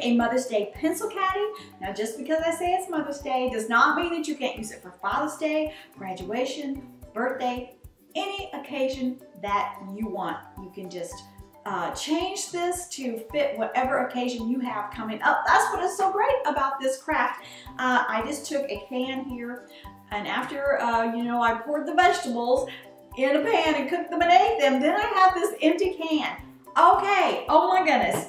a Mother's Day pencil caddy. Now just because I say it's Mother's Day does not mean that you can't use it for Father's Day, graduation, birthday, any occasion that you want. You can just change this to fit whatever occasion you have coming up. That's what is so great about this craft. I just took a can here, and after you know, I poured the vegetables in a pan and cooked them and ate them, then I have this empty can. Okay, oh my goodness.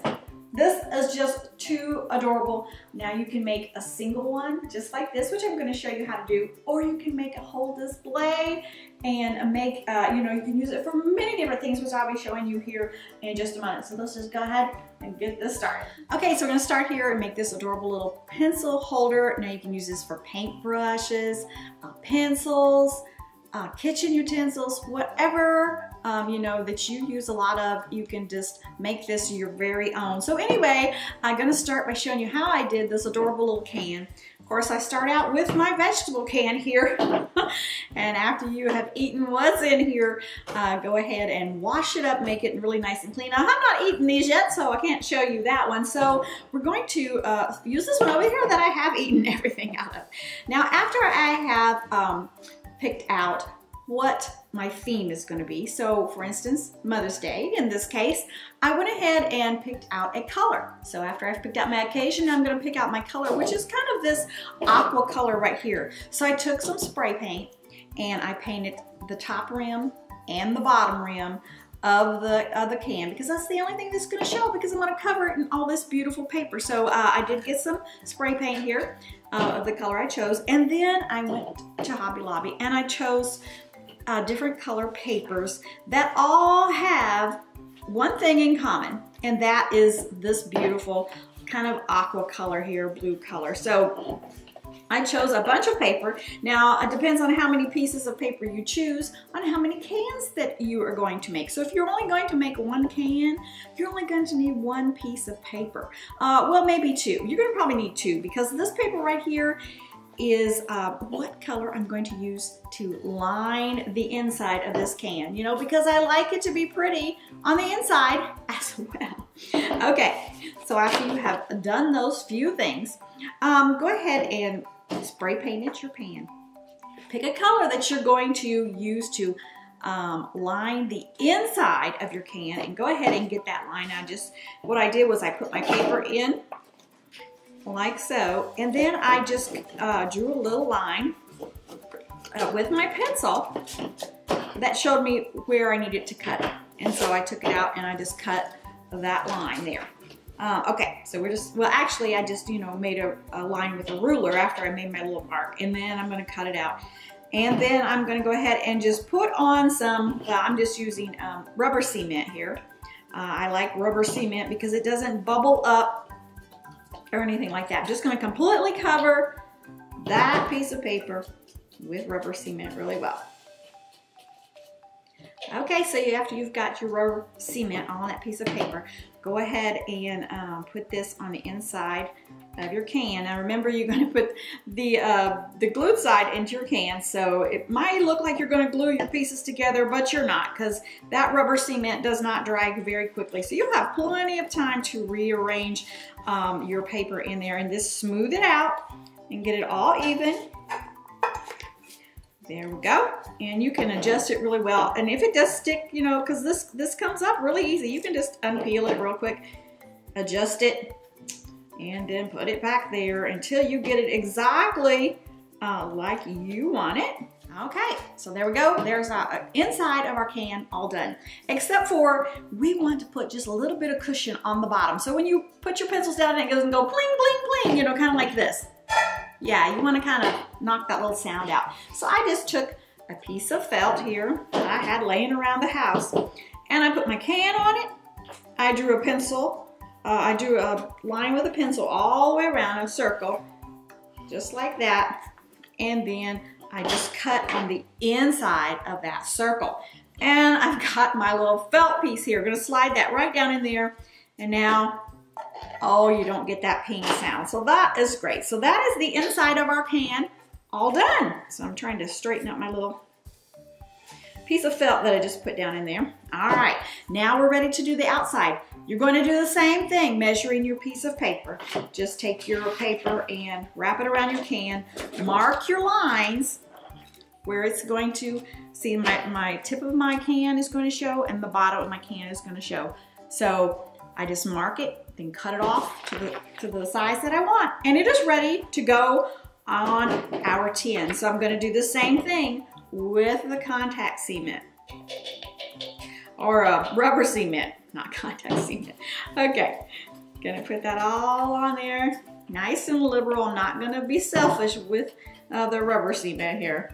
This is just too adorable. Now you can make a single one just like this, which I'm going to show you how to do, or you can make a whole display and make, you know, you can use it for many different things, which I'll be showing you here in just a moment. So let's just go ahead and get this started. Okay, so we're going to start here and make this adorable little pencil holder. Now you can use this for paint brushes, pencils, kitchen utensils, whatever you know that you use a lot of, you can just make this your very own. So anyway, I'm going to start by showing you how I did this adorable little can. Of course, I start out with my vegetable can here, and after you have eaten what's in here, go ahead and wash it up, make it really nice and clean. Now, I'm not eating these yet, so I can't show you that one. So we're going to use this one over here that I have eaten everything out of. Now, after I have picked out what my theme is going to be. So for instance, Mother's Day in this case, I went ahead and picked out a color. So after I've picked out my occasion, I'm going to pick out my color, which is kind of this aqua color right here. So I took some spray paint and I painted the top rim and the bottom rim of the can, because that's the only thing that's going to show, because I'm going to cover it in all this beautiful paper. So I did get some spray paint here of the color I chose, and then I went to Hobby Lobby and I chose different color papers that all have one thing in common, and that is this beautiful kind of aqua color here, blue color. So I chose a bunch of paper. Now it depends on how many pieces of paper you choose on how many cans that you are going to make. So if you're only going to make one can, you're only going to need one piece of paper. Well, maybe two. You're going to probably need two, because this paper right here is what color I'm going to use to line the inside of this can, you know, because I like it to be pretty on the inside as well. Okay, so after you have done those few things, go ahead and spray paint at your pan. Pick a color that you're going to use to line the inside of your can, and go ahead and get that line. Now, just what I did was I put my paper in like so, and then I just drew a little line with my pencil that showed me where I needed to cut it. And so I took it out and I just cut that line there. Okay, so we're just, well, actually I just, you know, made a line with a ruler after I made my little mark, and then I'm going to cut it out. And then I'm going to go ahead and just put on some, I'm just using rubber cement here. I like rubber cement because it doesn't bubble up or anything like that. I'm just going to completely cover that piece of paper with rubber cement really well. Okay, so after you've got your rubber cement on that piece of paper, go ahead and put this on the inside of your can. Now remember, you're going to put the glued side into your can, so it might look like you're going to glue your pieces together, but you're not, because that rubber cement does not dry very quickly. So you'll have plenty of time to rearrange your paper in there and just smooth it out and get it all even. There we go. And you can adjust it really well. And if it does stick, you know, because this comes up really easy, you can just unpeel it real quick, adjust it, and then put it back there until you get it exactly like you want it. Okay, so there we go. There's our inside of our can all done. Except for we want to put just a little bit of cushion on the bottom. So when you put your pencils down, it doesn't go bling, bling, bling, you know, kind of like this. Yeah, you want to kind of knock that little sound out. So I just took a piece of felt here that I had laying around the house, and I put my can on it. I drew a pencil. I drew a line with a pencil all the way around, a circle, just like that. And then I just cut on the inside of that circle. And I've got my little felt piece here. I'm going to slide that right down in there. And now, oh, you don't get that ping sound. So that is great. So that is the inside of our can all done. So I'm trying to straighten up my little piece of felt that I just put down in there. All right, now we're ready to do the outside. You're going to do the same thing, measuring your piece of paper. Just take your paper and wrap it around your can. Mark your lines where it's going to, see my tip of my can is going to show and the bottom of my can is going to show. So I just mark it, then cut it off to the size that I want. And it is ready to go on our tin. So I'm going to do the same thing with the contact cement. Or rubber cement, not contact cement. Okay, gonna put that all on there. Nice and liberal. I'm not gonna be selfish with the rubber cement here.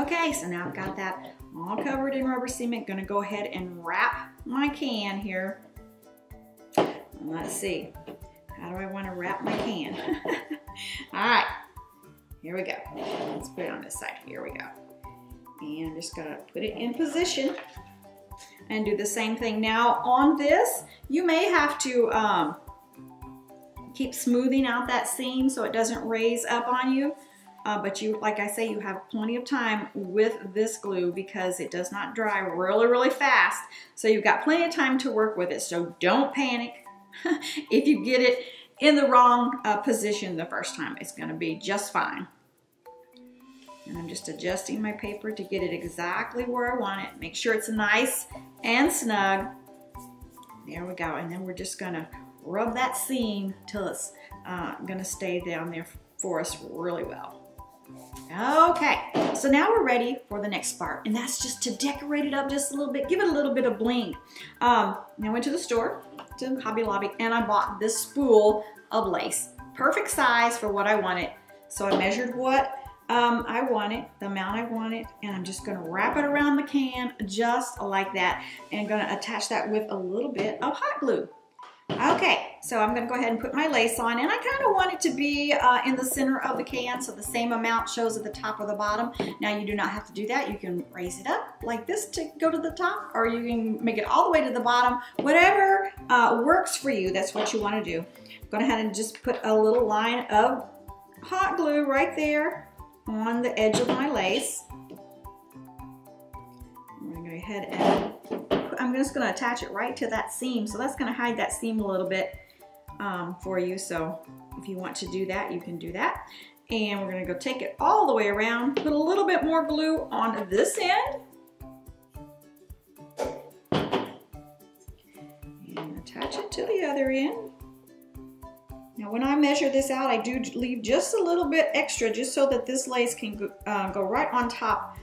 Okay, so now I've got that all covered in rubber cement. Gonna go ahead and wrap my can here. Let's see, how do I wanna wrap my can? All right, here we go. Let's put it on this side, here we go. And I'm just gonna put it in position and do the same thing. Now on this, you may have to keep smoothing out that seam so it doesn't raise up on you. But you, like I say, you have plenty of time with this glue because it does not dry really, really fast. So you've got plenty of time to work with it. So don't panic if you get it in the wrong position the first time. It's gonna be just fine. And I'm just adjusting my paper to get it exactly where I want it. Make sure it's nice and snug. There we go. And then we're just gonna rub that seam till it's gonna stay down there for us really well. Okay, so now we're ready for the next part, and that's just to decorate it up just a little bit, give it a little bit of bling. I went to the store, to Hobby Lobby, and I bought this spool of lace. Perfect size for what I wanted. So I measured what I wanted, the amount I wanted, and I'm just gonna wrap it around the can just like that, and gonna attach that with a little bit of hot glue. Okay, so I'm gonna go ahead and put my lace on, and I kind of want it to be in the center of the can, so the same amount shows at the top or the bottom. Now you do not have to do that. You can raise it up like this to go to the top, or you can make it all the way to the bottom. Whatever works for you, that's what you wanna do. I'm gonna go ahead and just put a little line of hot glue right there on the edge of my lace. I'm gonna go ahead and I'm just gonna attach it right to that seam. So that's gonna hide that seam a little bit for you. So if you want to do that, you can do that. And we're gonna go take it all the way around, put a little bit more glue on this end. And attach it to the other end. Now when I measure this out, I do leave just a little bit extra just so that this lace can go right on top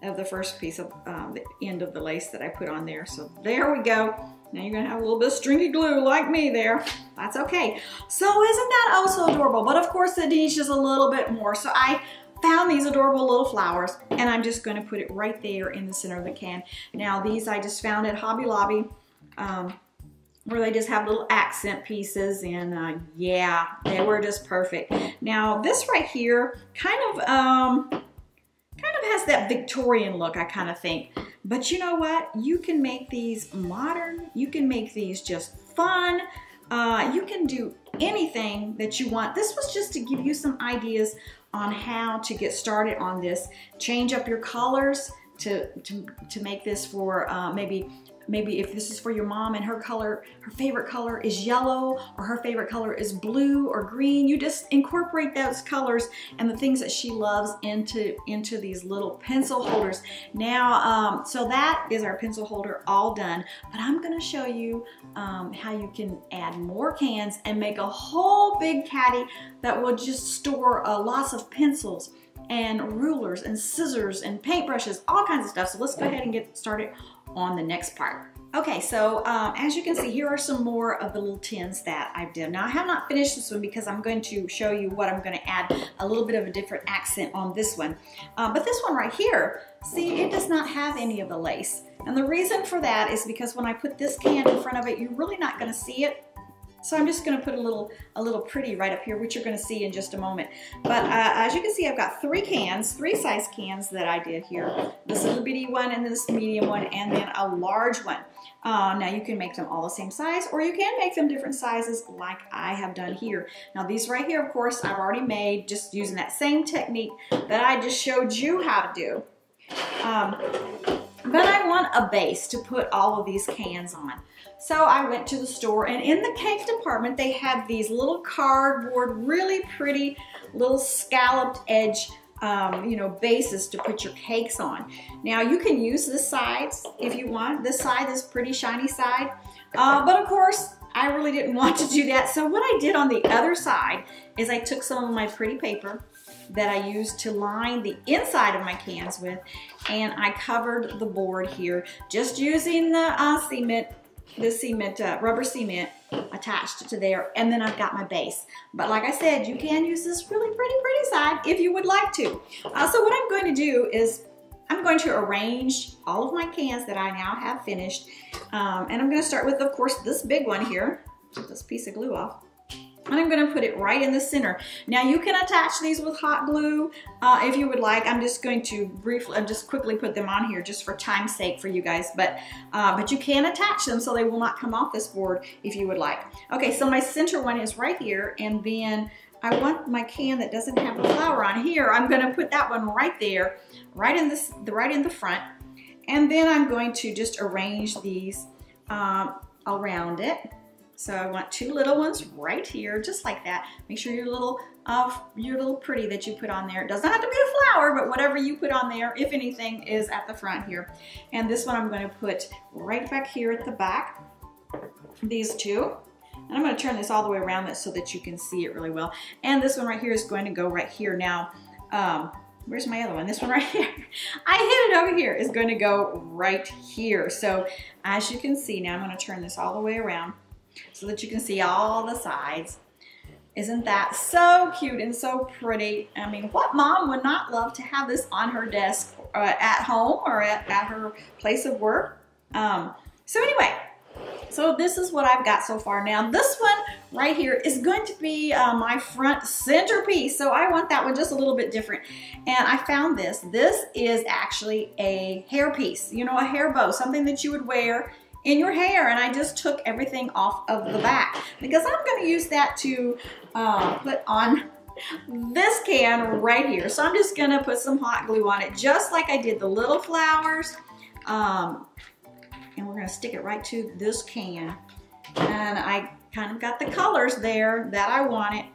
of the first piece of the end of the lace that I put on there. So there we go. Now you're gonna have a little bit of stringy glue like me there. That's okay. So isn't that oh so adorable? But of course it needs just a little bit more. So I found these adorable little flowers, and I'm just gonna put it right there in the center of the can. Now these I just found at Hobby Lobby, where they just have little accent pieces, and yeah, they were just perfect. Now this right here kind of has that Victorian look, I kind of think. But you know what? You can make these modern. You can make these just fun. You can do anything that you want. This was just to give you some ideas on how to get started on this. Change up your colors to make this for maybe if this is for your mom and her favorite color is yellow, or her favorite color is blue or green. You just incorporate those colors and the things that she loves into these little pencil holders. Now, so that is our pencil holder all done, but I'm gonna show you how you can add more cans and make a whole big caddy that will just store lots of pencils and rulers and scissors and paintbrushes, all kinds of stuff. So let's go ahead and get started on the next part. Okay, so as you can see, here are some more of the little tins that I did. Now I have not finished this one because I'm going to show you what I'm going to add a little bit of a different accent on this one. But this one right here, see, it does not have any of the lace. And the reason for that is because when I put this can in front of it, you're really not going to see it. So I'm just going to put a little pretty right up here, which you're going to see in just a moment. But as you can see, I've got three size cans that I did here. This little bitty one, and this medium one, and then a large one. Now you can make them all the same size, or you can make them different sizes like I have done here. Now these right here, of course, I've already made just using that same technique that I just showed you how to do. But I want a base to put all of these cans on. So I went to the store, and in the cake department, they have these little cardboard, really pretty little scalloped edge bases to put your cakes on. Now you can use this side if you want. This side is pretty shiny side, but of course I really didn't want to do that. So what I did on the other side is I took some of my pretty paper that I used to line the inside of my cans with, and I covered the board here just using the rubber cement attached to there, and then I've got my base. But like I said, you can use this really pretty side if you would like to. So what I'm going to do is I'm going to arrange all of my cans that I now have finished, and I'm going to start with, of course, this big one here. Get this piece of glue off. And I'm going to put it right in the center. Now you can attach these with hot glue if you would like. I'm just going to quickly put them on here just for time's sake for you guys. But you can attach them so they will not come off this board if you would like. Okay, so my center one is right here, and then I want my can that doesn't have the flower on here. I'm going to put that one right there, right in the front, and then I'm going to just arrange these around it. So I want two little ones right here, just like that. Make sure your little pretty that you put on there. It doesn't have to be a flower, but whatever you put on there, if anything, is at the front here. And this one I'm going to put right back here at the back. These two. And I'm going to turn this all the way around so that you can see it really well. And this one right here is going to go right here. Now, where's my other one? This one right here. I hid it over here. Is going to go right here. So as you can see, now I'm going to turn this all the way around so that you can see all the sides. Isn't that so cute and so pretty? I mean, what mom would not love to have this on her desk at home or at her place of work? So anyway, so this is what I've got so far. Now this one right here is going to be my front centerpiece. So I want that one just a little bit different. And I found this. This is actually a hair piece, you know, a hair bow, something that you would wear in your hair. And I just took everything off of the back because I'm going to use that to put on this can right here. So I'm just going to put some hot glue on it, just like I did the little flowers. And we're going to stick it right to this can. And I kind of got the colors there that I wanted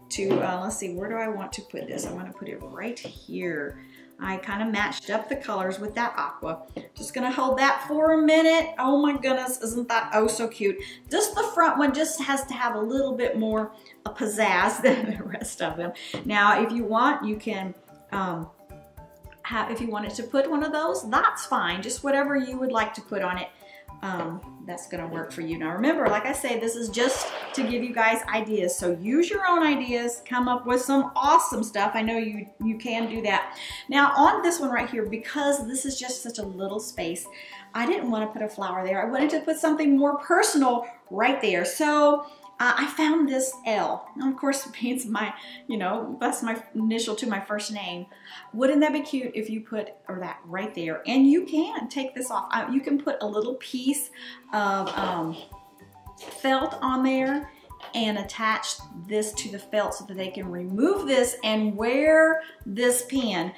to, let's see, where do I want to put this? I want to put it right here. I kind of matched up the colors with that aqua. Just going to hold that for a minute. Oh my goodness, isn't that oh so cute? Just the front one just has to have a little bit more pizzazz than the rest of them. Now, if you want, you can if you wanted to put one of those, that's fine. Just whatever you would like to put on it, that's gonna work for you. Now remember, like I say, this is just to give you guys ideas. So use your own ideas, come up with some awesome stuff. I know you can do that. Now on this one right here, because this is just such a little space, I didn't want to put a flower there. I wanted to put something more personal right there. So I found this L. Now, of course, it means my, that's my initial to my first name. Wouldn't that be cute if you put that right there? And you can take this off. You can put a little piece of felt on there and attach this to the felt so that they can remove this and wear this pin,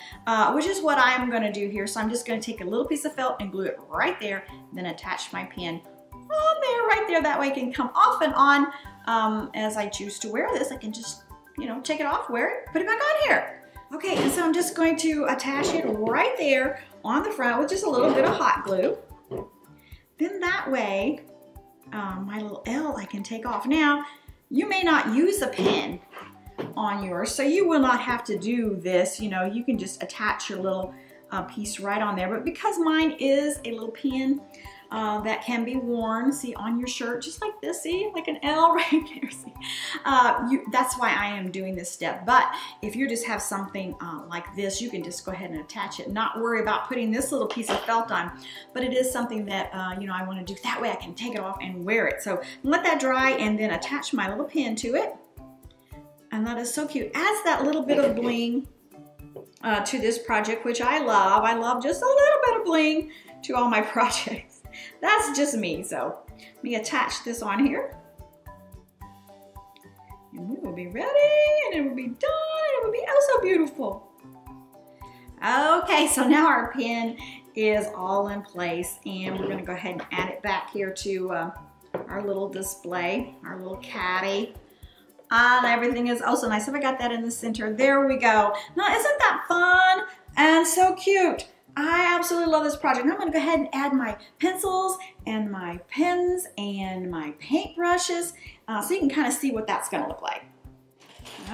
which is what I'm going to do here. So I'm just going to take a little piece of felt and glue it right there, then attach my pin on there, right there. That way it can come off and on. As I choose to wear this, I can just, take it off, wear it, put it back on here. Okay, and so I'm just going to attach it right there on the front with just a little bit of hot glue. Then that way, my little L I can take off. Now, you may not use a pin on yours, so you will not have to do this. You can just attach your little piece right on there. But because mine is a little pin, that can be worn, see, on your shirt, just like this, see, like an L right there, see. That's why I am doing this step. But if you just have something like this, you can just go ahead and attach it, not worry about putting this little piece of felt on. But it is something that, I want to do. That way I can take it off and wear it. So let that dry and then attach my little pin to it. And that is so cute. Adds that little bit of bling to this project, which I love. I love just a little bit of bling to all my projects. That's just me. So let me attach this on here. And we will be ready, and it will be done. It will be oh so beautiful. Okay, so now our pin is all in place, and we're gonna go ahead and add it back here to our little display, our little caddy. And everything is oh so nice. If I got that in the center, there we go. Now, isn't that fun and so cute? I absolutely love this project. Now I'm gonna go ahead and add my pencils and my pens and my paint brushes so you can kind of see what that's gonna look like.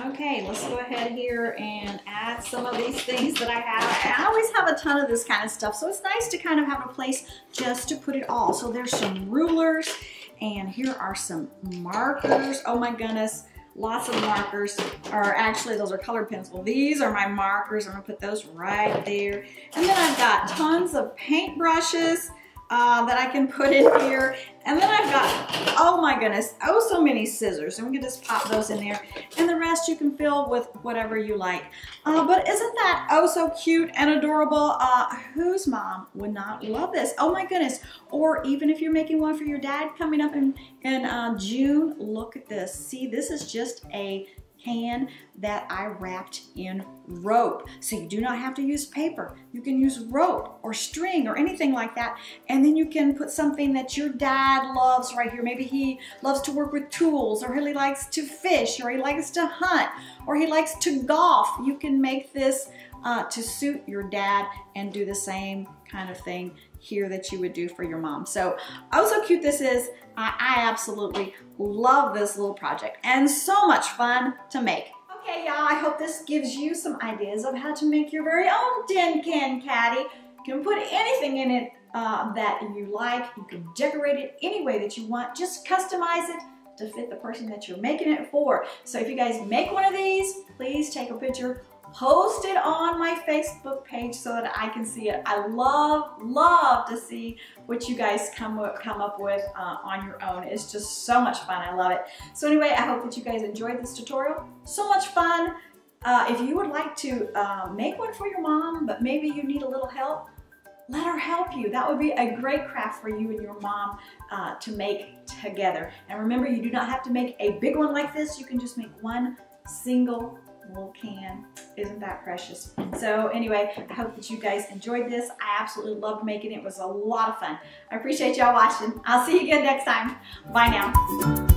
Okay, let's go ahead here and add some of these things that I have. I always have a ton of this kind of stuff, so it's nice to kind of have a place just to put it all. So there's some rulers, and here are some markers. Oh my goodness, lots of markers. Or actually, those are colored pencils. These are my markers. I'm gonna put those right there. And then I've got tons of paint brushes that I can put in here. And then I've got, oh my goodness, oh so many scissors. And we can just pop those in there. And the rest you can fill with whatever you like. But isn't that oh so cute and adorable? Whose mom would not love this? Oh my goodness. Or even if you're making one for your dad coming up in June, look at this. See, this is just a can that I wrapped in rope. So you do not have to use paper. You can use rope or string or anything like that. And then you can put something that your dad loves right here. Maybe he loves to work with tools, or he likes to fish, or he likes to hunt, or he likes to golf. You can make this to suit your dad and do the same kind of thing here that you would do for your mom. So, oh so cute this is. I absolutely love this little project and so much fun to make. Okay, y'all, I hope this gives you some ideas of how to make your very own tin can caddy. You can put anything in it that you like. You can decorate it any way that you want. Just customize it to fit the person that you're making it for. So if you guys make one of these, please take a picture, post it on my Facebook page so that I can see it. I love to see what you guys come up with on your own. It's just so much fun. I love it. So anyway, I hope that you guys enjoyed this tutorial. So much fun. If you would like to make one for your mom, but maybe you need a little help, let her help you. That would be a great craft for you and your mom to make together. And remember, you do not have to make a big one like this. You can just make one single little can. Isn't that precious? So anyway, I hope that you guys enjoyed this. I absolutely loved making it. It was a lot of fun. I appreciate y'all watching. I'll see you again next time. Bye now.